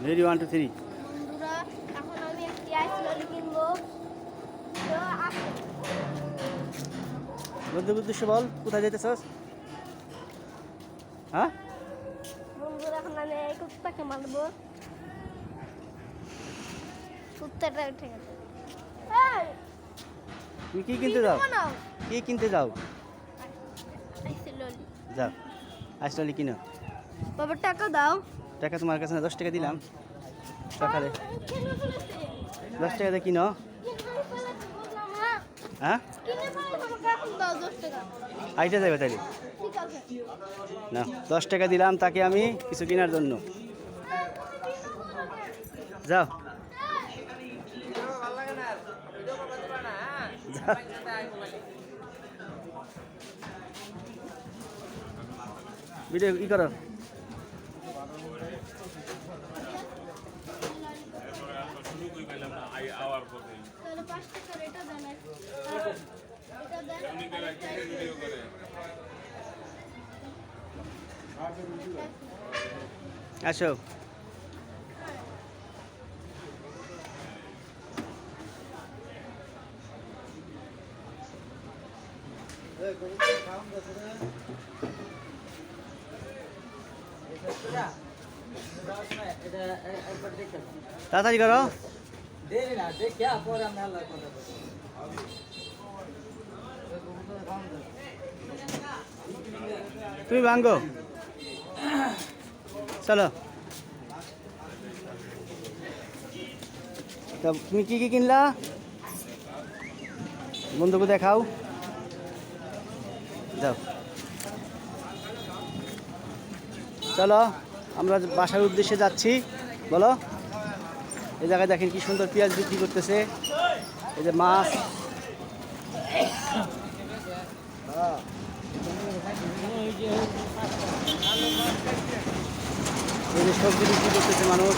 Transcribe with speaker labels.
Speaker 1: Ready 1 2 3।
Speaker 2: বন্ধুরা এখন আমি একটি আইস ললি কিনবো। তো
Speaker 1: বন্ধু উদ্দেশ্য বল, কোথায় যেতেছস? হ্যাঁ,
Speaker 2: বন্ধুরা এখন আমি এই কুত্তাকে মারবো। কুত্তাটা উঠে গেছে। এই,
Speaker 1: তুমি কি কিনতে যাও?
Speaker 2: ভিডিও বানাও।
Speaker 1: কি কিনতে যাও?
Speaker 2: আইস ললি।
Speaker 1: যাও, আসলে কিনো।
Speaker 2: বাবা টাকা দাও।
Speaker 1: টাকা তোমার কাছে না, 10 টাকা দিলাম সকালে।
Speaker 2: কিনে ফেলেছে।
Speaker 1: 10 টাকা দিয়ে কিনো।
Speaker 2: কিনে ফেলেছে বললাম না।
Speaker 1: হ্যাঁ,
Speaker 2: কিনে ফেলেছে, আমাকে এখন দাও 10 টাকা।
Speaker 1: আইটা যাবে তাইলে।
Speaker 2: ঠিক আছে।
Speaker 1: না, 10 টাকা দিলাম তাকে আমি কিছু কেনার জন্য। যাও, যাও। ভিডিও ই করো।
Speaker 2: তাহলে 5 টাকার এটা দেন। এটা দেন।
Speaker 1: আসো, তাড়াতাড়ি করো। তুমি ভাঙ্গো, চলো। তা তুমি কি কি কিনলা বন্ধুকে দেখাও। যাও, চলো আমরা বাসার উদ্দেশ্যে যাচ্ছি। বলো, এই জায়গায় দেখেন কি সুন্দর পেঁয়াজ বিক্রি করতেছে। এই যে মাছ, এই যে সবজি বিক্রি করতেছে মানুষ।